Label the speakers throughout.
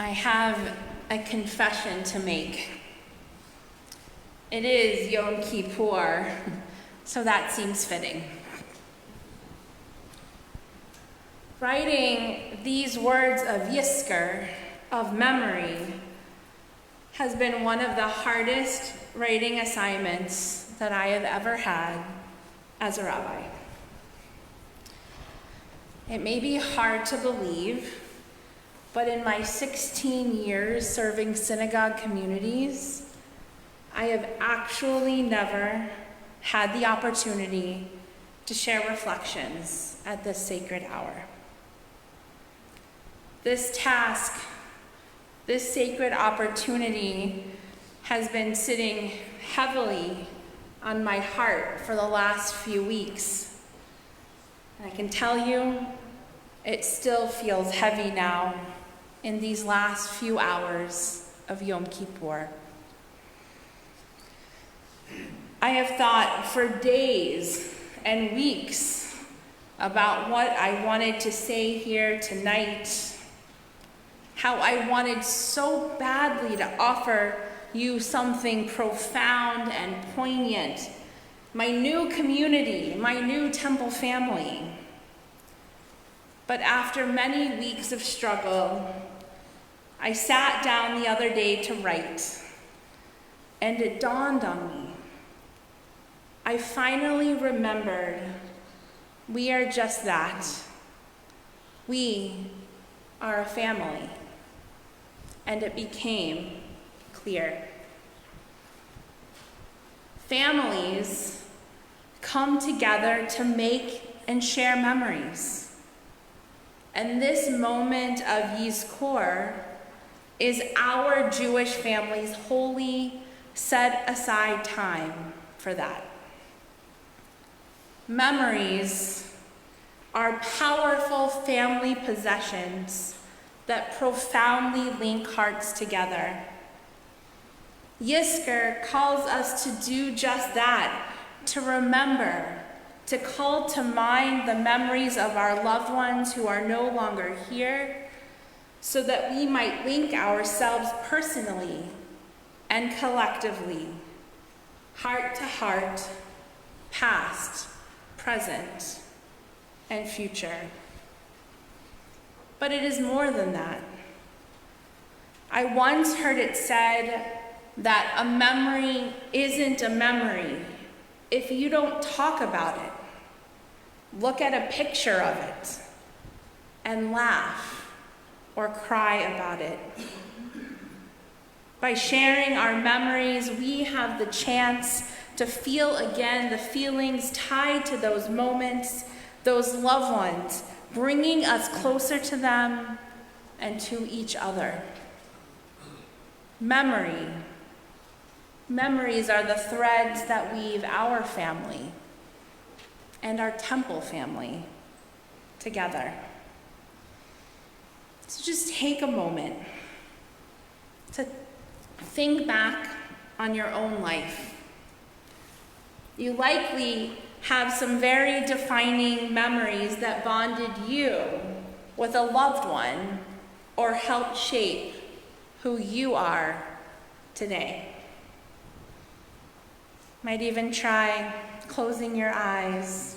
Speaker 1: I have a confession to make. It is Yom Kippur, so that seems fitting. Writing these words of Yizkor, of memory, has been one of the hardest writing assignments that I have ever had as a rabbi. It may be hard to believe, but in my 16 years serving synagogue communities, I have actually never had the opportunity to share reflections at this sacred hour. This task, this sacred opportunity has been sitting heavily on my heart for the last few weeks. And I can tell you, it still feels heavy now in these last few hours of Yom Kippur. I have thought for days and weeks about what I wanted to say here tonight, how I wanted so badly to offer you something profound and poignant, my new community, my new temple family. But after many weeks of struggle, I sat down the other day to write, and it dawned on me. I finally remembered we are just that. We are a family. And it became clear. Families come together to make and share memories. And this moment of Yizkor is our Jewish family's holy, set-aside time for that. Memories are powerful family possessions that profoundly link hearts together. Yizkor calls us to do just that, to remember, to call to mind the memories of our loved ones who are no longer here, so that we might link ourselves personally and collectively, heart to heart, past, present, and future. But it is more than that. I once heard it said that a memory isn't a memory if you don't talk about it, look at a picture of it, and laugh or cry about it. By sharing our memories, we have the chance to feel again the feelings tied to those moments, those loved ones, bringing us closer to them and to each other. Memories are the threads that weave our family and our temple family together. So just take a moment to think back on your own life. You likely have some very defining memories that bonded you with a loved one or helped shape who you are today. Might even try closing your eyes,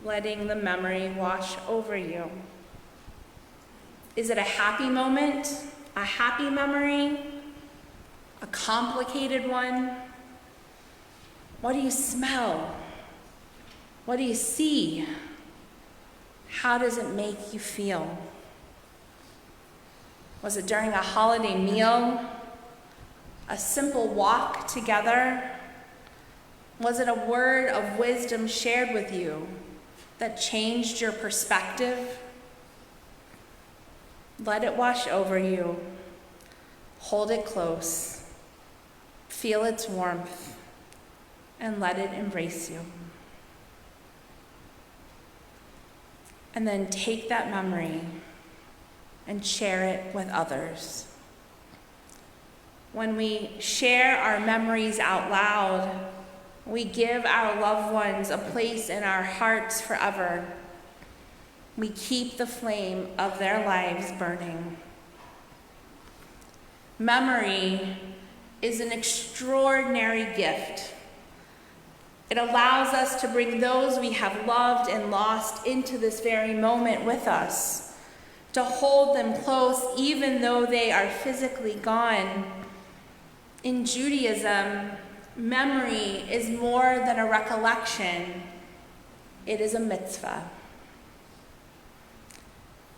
Speaker 1: letting the memory wash over you. Is it a happy moment, a happy memory, a complicated one? What do you smell? What do you see? How does it make you feel? Was it during a holiday meal? A simple walk together? Was it a word of wisdom shared with you that changed your perspective? Let it wash over you. Hold it close. Feel its warmth. And let it embrace you. And then take that memory and share it with others. When we share our memories out loud, we give our loved ones a place in our hearts forever. we keep the flame of their lives burning. Memory is an extraordinary gift. It allows us to bring those we have loved and lost into this very moment with us, to hold them close even though they are physically gone. In Judaism, memory is more than a recollection. It is a mitzvah.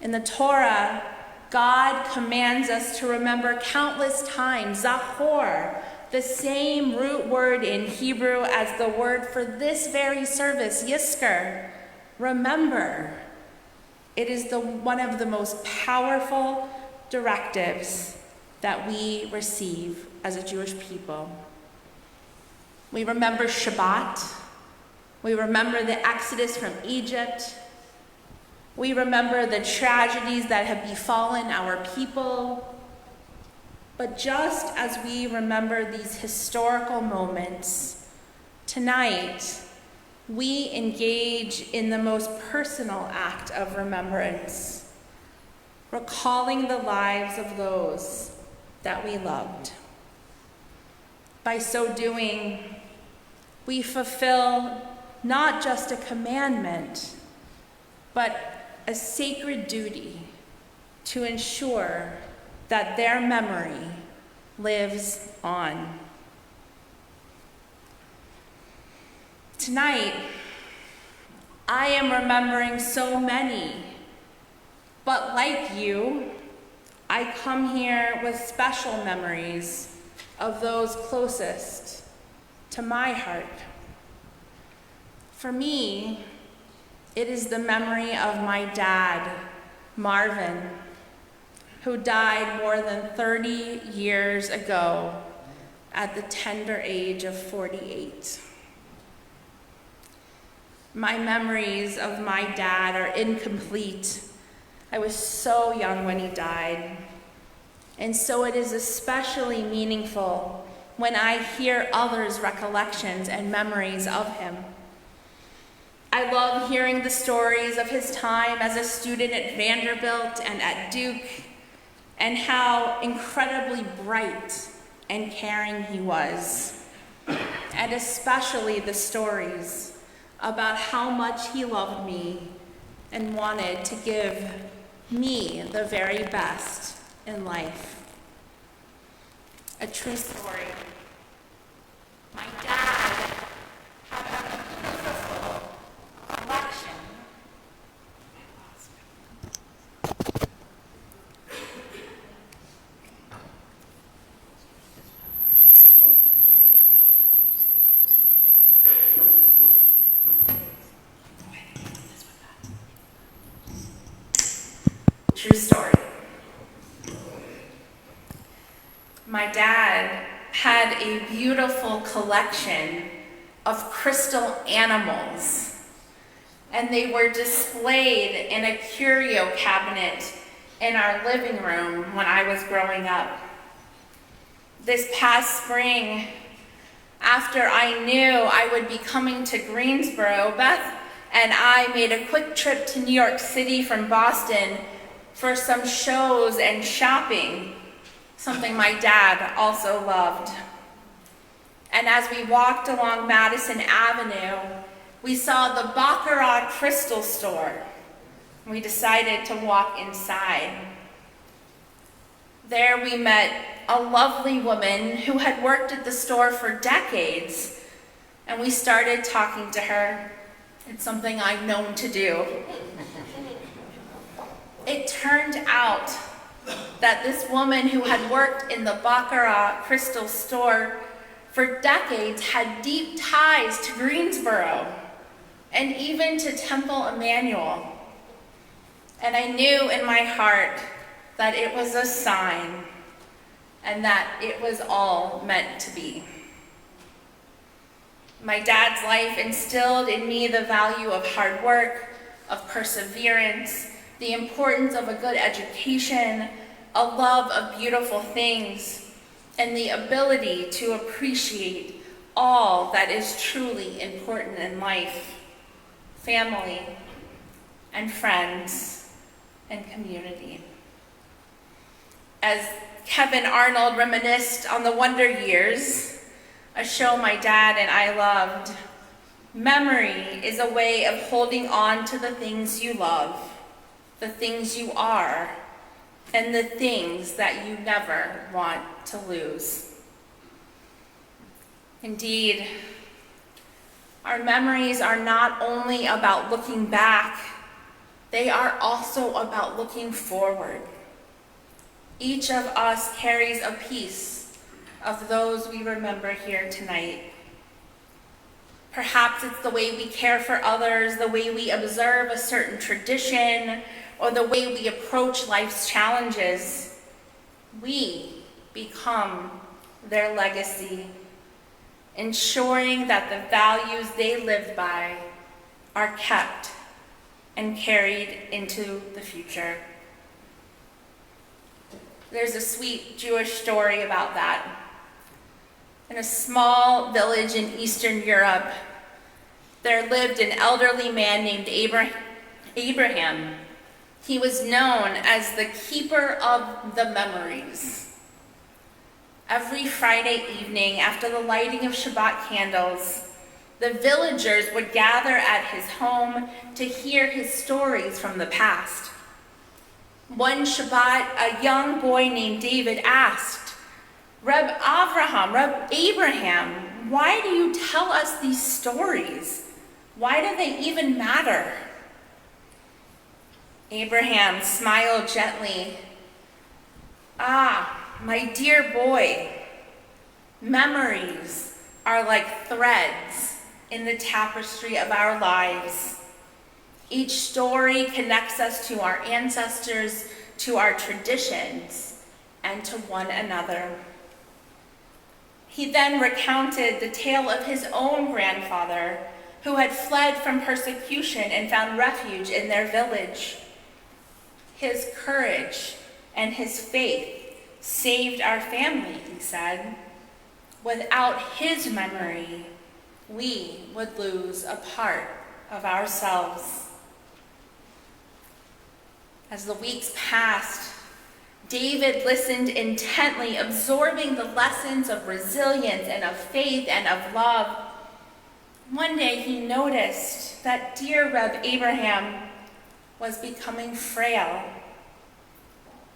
Speaker 1: In the Torah, God commands us to remember countless times, zachor, the same root word in Hebrew as the word for this very service, Yizkor, remember. It is one of the most powerful directives that we receive as a Jewish people. We remember Shabbat. We remember the Exodus from Egypt. We remember the tragedies that have befallen our people. But just as we remember these historical moments, tonight we engage in the most personal act of remembrance, recalling the lives of those that we loved. By so doing, we fulfill not just a commandment, but a sacred duty to ensure that their memory lives on. Tonight, I am remembering so many, but like you, I come here with special memories of those closest to my heart. For me, it is the memory of my dad, Marvin, who died more than 30 years ago at the tender age of 48. My memories of my dad are incomplete. I was so young when he died. And so it is especially meaningful when I hear others' recollections and memories of him. I love hearing the stories of his time as a student at Vanderbilt and at Duke, and how incredibly bright and caring he was, and especially the stories about how much he loved me and wanted to give me the very best in life. A true story. My dad had a beautiful collection. True story. My dad had a beautiful collection of crystal animals, and they were displayed in a curio cabinet in our living room when I was growing up. This past spring, after I knew I would be coming to Greensboro, Beth and I made a quick trip to New York City from Boston for some shows and shopping, something my dad also loved. And as we walked along Madison Avenue, we saw the Baccarat crystal store. We decided to walk inside. There we met a lovely woman who had worked at the store for decades, and we started talking to her. It's something I've known to do. It turned out that this woman who had worked in the Baccarat crystal store for decades had deep ties to Greensboro and even to Temple Emmanuel. And I knew in my heart that it was a sign and that it was all meant to be. My dad's life instilled in me the value of hard work, of perseverance, the importance of a good education, a love of beautiful things, and the ability to appreciate all that is truly important in life, family, and friends and community. As Kevin Arnold reminisced on the Wonder Years, a show my dad and I loved, memory is a way of holding on to the things you love, the things you are, and the things that you never want to lose. Indeed, our memories are not only about looking back, they are also about looking forward. Each of us carries a piece of those we remember here tonight. Perhaps it's the way we care for others, the way we observe a certain tradition, or the way we approach life's challenges. We become their legacy, ensuring that the values they lived by are kept and carried into the future. There's a sweet Jewish story about that. In a small village in Eastern Europe, there lived an elderly man named Abraham. He was known as the keeper of the memories. Every Friday evening, after the lighting of Shabbat candles, the villagers would gather at his home to hear his stories from the past. One Shabbat, a young boy named David asked, Reb Abraham, why do you tell us these stories? Why do they even matter? Abraham smiled gently. Ah, my dear boy, memories are like threads in the tapestry of our lives. Each story connects us to our ancestors, to our traditions, and to one another. He then recounted the tale of his own grandfather, who had fled from persecution and found refuge in their village. His courage and his faith saved our family, he said. Without his memory, we would lose a part of ourselves. As the weeks passed, David listened intently, absorbing the lessons of resilience and of faith and of love. One day he noticed that dear Reb Abraham was becoming frail.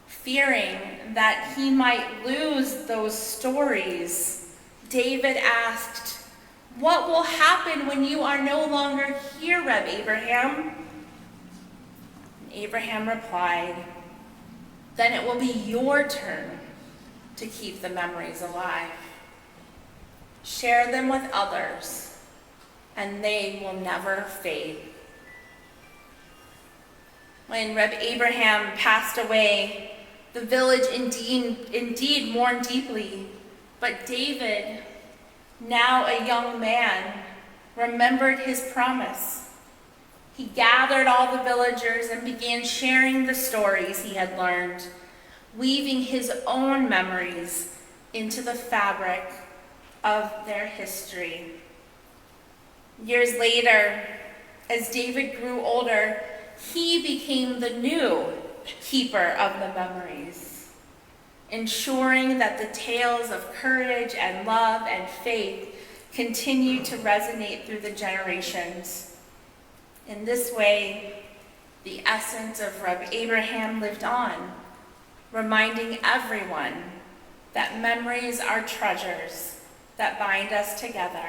Speaker 1: Fearing that he might lose those stories, David asked, "What will happen when you are no longer here, Reb Abraham?" Abraham replied, "Then it will be your turn to keep the memories alive. Share them with others, and they will never fade." When Reb Abraham passed away, the village indeed mourned deeply, but David, now a young man, remembered his promise. He gathered all the villagers and began sharing the stories he had learned, weaving his own memories into the fabric of their history. Years later, as David grew older, he became the new keeper of the memories, ensuring that the tales of courage and love and faith continue to resonate through the generations. In this way, the essence of Reb Abraham lived on, reminding everyone that memories are treasures that bind us together,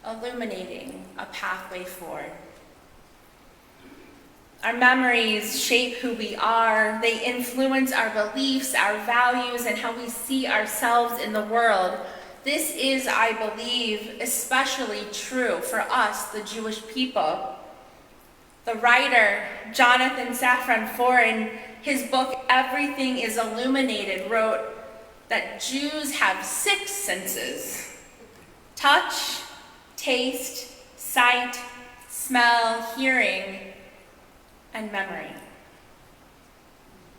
Speaker 1: illuminating a pathway forward. Our memories shape who we are. They influence our beliefs, our values, and how we see ourselves in the world. This is, I believe, especially true for us, the Jewish people. The writer, Jonathan Safran Foer, in his book, Everything is Illuminated, wrote that Jews have 6 senses: touch, taste, sight, smell, hearing, and memory.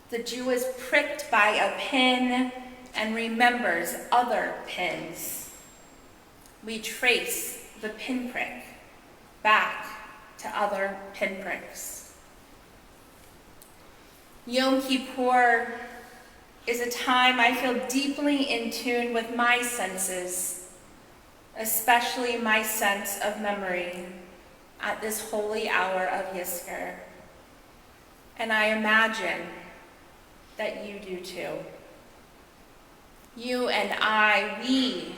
Speaker 1: The Jew is pricked by a pin and remembers other pins. We trace the pinprick back to other pinpricks. Yom Kippur is a time I feel deeply in tune with my senses, especially my sense of memory at this holy hour of Yizkor. And I imagine that you do too. You and I, we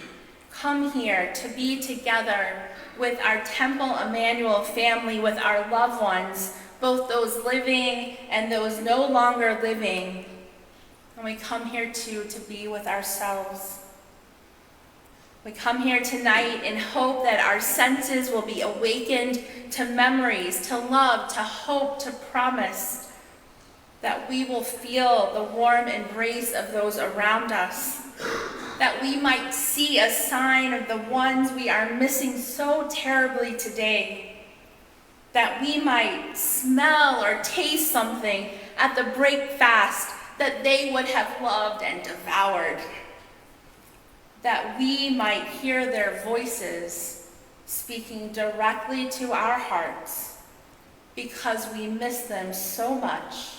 Speaker 1: come here to be together with our Temple Emmanuel family, with our loved ones, both those living and those no longer living. And we come here too to be with ourselves. We come here tonight in hope that our senses will be awakened to memories, to love, to hope, to promise, that we will feel the warm embrace of those around us, that we might see a sign of the ones we are missing so terribly today, that we might smell or taste something at the break fast that they would have loved and devoured, that we might hear their voices speaking directly to our hearts because we miss them so much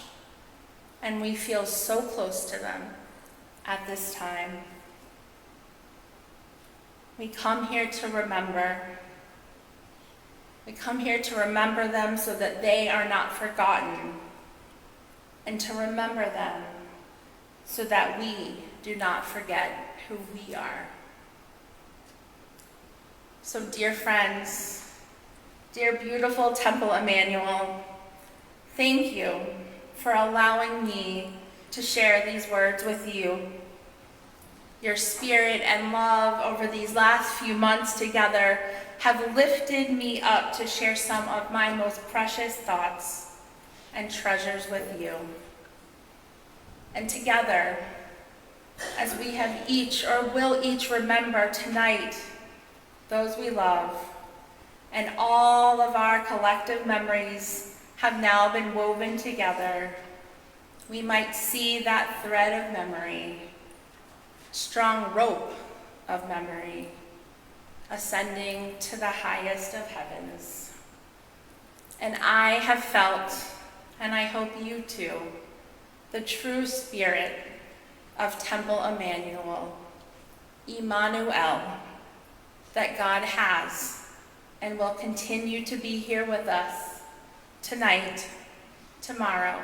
Speaker 1: and we feel so close to them at this time. We come here to remember. We come here to remember them so that they are not forgotten, and to remember them so that we do not forget who we are. So, dear friends, dear beautiful Temple Emmanuel, thank you for allowing me to share these words with you. Your spirit and love over these last few months together have lifted me up to share some of my most precious thoughts and treasures with you. And together, as we have each or will each remember tonight those we love, and all of our collective memories have now been woven together, we might see that thread of memory, strong rope of memory, ascending to the highest of heavens. And I have felt, and I hope you too, the true spirit of Temple Emmanuel, Emmanuel, that God has and will continue to be here with us tonight, tomorrow,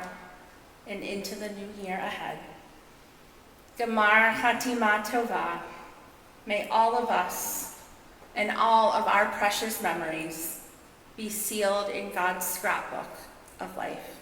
Speaker 1: and into the new year ahead. Gemar Chatima Tova, may all of us and all of our precious memories be sealed in God's scrapbook of life.